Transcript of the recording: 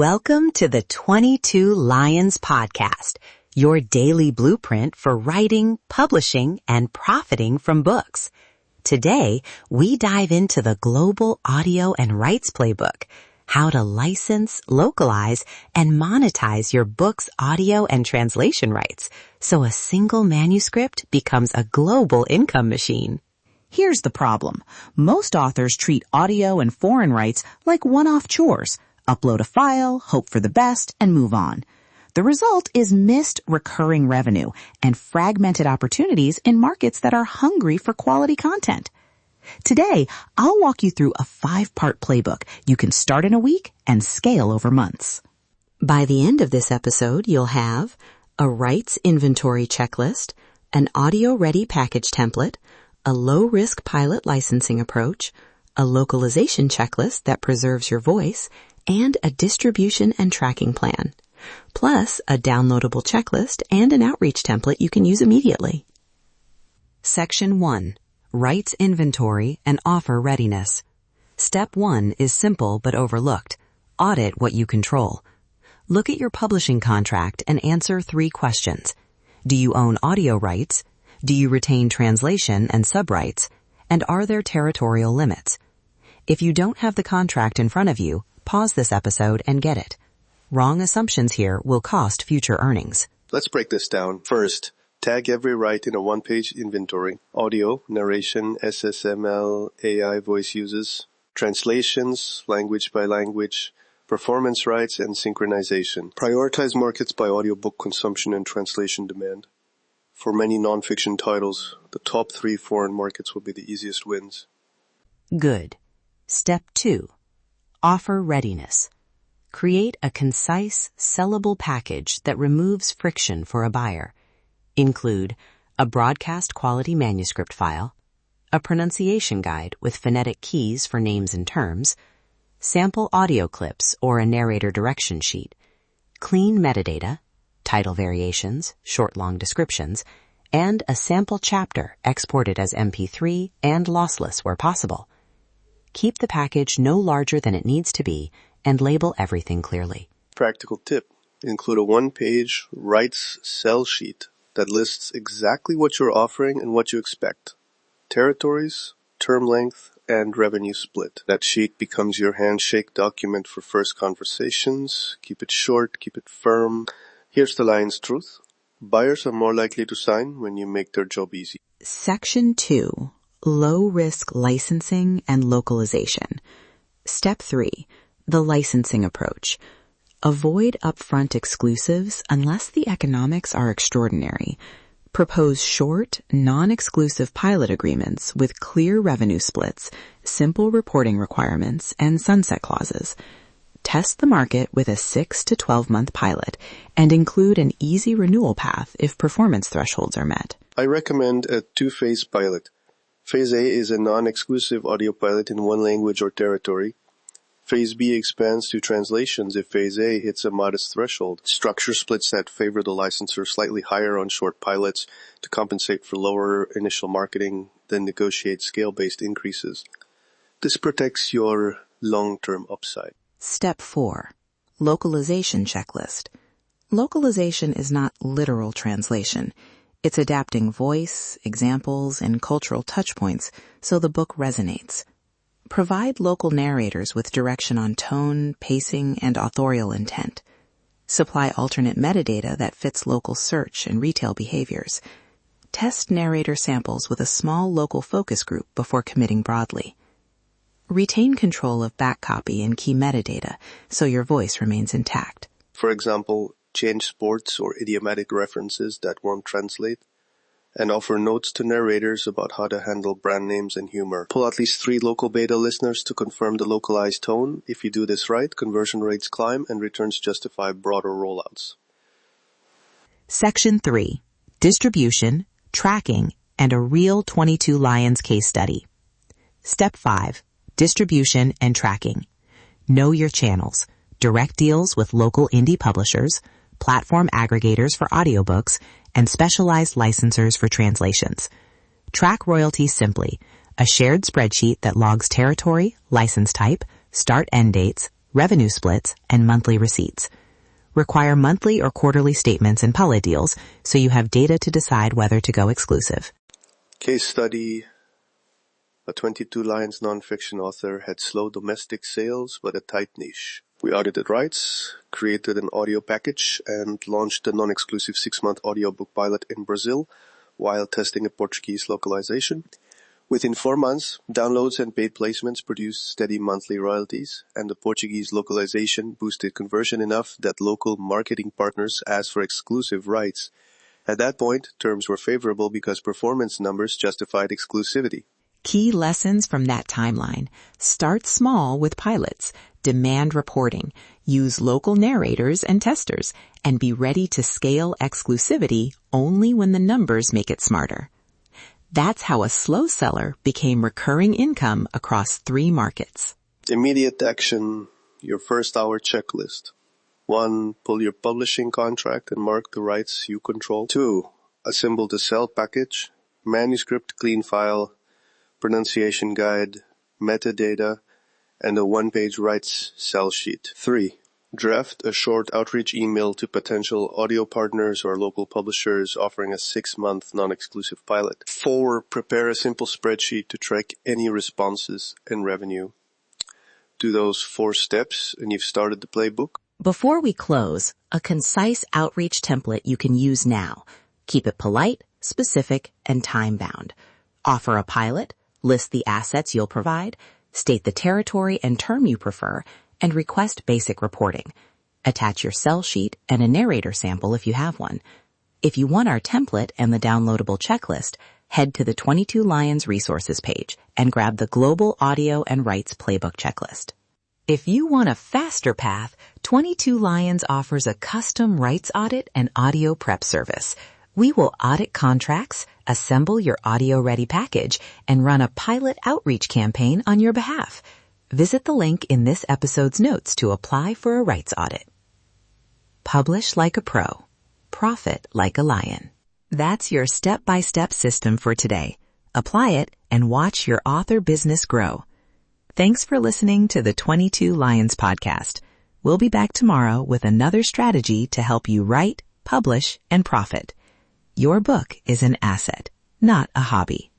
Welcome to the 22 Lions Podcast, your daily blueprint for writing, publishing, and profiting from books. Today, we dive into the global audio and rights playbook, how to license, localize, and monetize your book's audio and translation rights so a single manuscript becomes a global income machine. Here's the problem. Most authors treat audio and foreign rights like one-off chores. Upload a file, hope for the best, and move on. The result is missed recurring revenue and fragmented opportunities in markets that are hungry for quality content. Today, I'll walk you through a 5-part playbook you can start in a week and scale over months. By the end of this episode, you'll have a rights inventory checklist, an audio-ready package template, a low-risk pilot licensing approach, a localization checklist that preserves your voice, and a distribution and tracking plan, plus a downloadable checklist and an outreach template you can use immediately. Section 1. Rights Inventory and Offer Readiness. Step 1 is simple but overlooked. Audit what you control. Look at your publishing contract and answer 3 questions. Do you own audio rights? Do you retain translation and subrights? And are there territorial limits? If you don't have the contract in front of you, pause this episode and get it. Wrong assumptions here will cost future earnings. Let's break this down. First, tag every right in a 1-page inventory. Audio, narration, SSML, AI voice uses, translations, language by language, performance rights, and synchronization. Prioritize markets by audiobook consumption and translation demand. For many nonfiction titles, the top 3 foreign markets will be the easiest wins. Good. Step 2. Offer readiness. Create a concise, sellable package that removes friction for a buyer. Include a broadcast quality manuscript file, a pronunciation guide with phonetic keys for names and terms, sample audio clips or a narrator direction sheet, clean metadata, title variations, short-long descriptions, and a sample chapter exported as MP3 and lossless where possible. Keep the package no larger than it needs to be and label everything clearly. Practical tip. Include a 1-page rights sell sheet that lists exactly what you're offering and what you expect. Territories, term length, and revenue split. That sheet becomes your handshake document for first conversations. Keep it short, keep it firm. Here's the lion's truth. Buyers are more likely to sign when you make their job easy. Section 2. Low-risk licensing and localization. Step 3. The licensing approach. Avoid upfront exclusives unless the economics are extraordinary. Propose short, non-exclusive pilot agreements with clear revenue splits, simple reporting requirements, and sunset clauses. Test the market with a 6 to 12-month pilot and include an easy renewal path if performance thresholds are met. I recommend a 2-phase pilot. Phase A is a non-exclusive audio pilot in 1 language or territory. Phase B expands to translations if Phase A hits a modest threshold. Structure splits that favor the licensor slightly higher on short pilots to compensate for lower initial marketing, then negotiate scale-based increases. This protects your long-term upside. Step 4. Localization checklist. Localization is not literal translation. It's adapting voice, examples, and cultural touchpoints so the book resonates. Provide local narrators with direction on tone, pacing, and authorial intent. Supply alternate metadata that fits local search and retail behaviors. Test narrator samples with a small local focus group before committing broadly. Retain control of backcopy and key metadata so your voice remains intact. For example, change sports or idiomatic references that won't translate, and offer notes to narrators about how to handle brand names and humor. Pull at least 3 local beta listeners to confirm the localized tone. If you do this right, conversion rates climb and returns justify broader rollouts. Section 3. Distribution, tracking, and a real 22 Lions case study. Step 5. Distribution and tracking. Know your channels. Direct deals with local indie publishers, platform aggregators for audiobooks, and specialized licensors for translations. Track royalties simply. A shared spreadsheet that logs territory, license type, start-end dates, revenue splits, and monthly receipts. Require monthly or quarterly statements and pilot deals so you have data to decide whether to go exclusive. Case study: a 22 lines nonfiction author had slow domestic sales but a tight niche. We audited rights, created an audio package, and launched a non-exclusive 6-month audiobook pilot in Brazil while testing a Portuguese localization. Within 4 months, downloads and paid placements produced steady monthly royalties, and the Portuguese localization boosted conversion enough that local marketing partners asked for exclusive rights. At that point, terms were favorable because performance numbers justified exclusivity. Key lessons from that timeline. Start small with pilots. Demand reporting. Use local narrators and testers. And be ready to scale exclusivity only when the numbers make it smarter. That's how a slow seller became recurring income across 3 markets. Immediate action: your first hour checklist. 1. Pull your publishing contract and mark the rights you control. 2. Assemble the sell package, manuscript clean file, pronunciation guide, metadata, and a 1-page rights sell sheet. 3. Draft a short outreach email to potential audio partners or local publishers offering a 6-month non-exclusive pilot. 4. Prepare a simple spreadsheet to track any responses and revenue. Do those 4 steps and you've started the playbook. Before we close, a concise outreach template you can use now. Keep it polite, specific, and time-bound. Offer a pilot, list the assets you'll provide, state the territory and term you prefer, and request basic reporting. Attach your sell sheet and a narrator sample if you have one. If you want our template and the downloadable checklist, head to the 22 Lions resources page and grab the Global Audio and Rights Playbook checklist. If you want a faster path, 22 Lions offers a custom rights audit and audio prep service. We will audit contracts, assemble your audio-ready package, and run a pilot outreach campaign on your behalf. Visit the link in this episode's notes to apply for a rights audit. Publish like a pro. Profit like a lion. That's your step-by-step system for today. Apply it and watch your author business grow. Thanks for listening to the 22 Lions podcast. We'll be back tomorrow with another strategy to help you write, publish, and profit. Your book is an asset, not a hobby.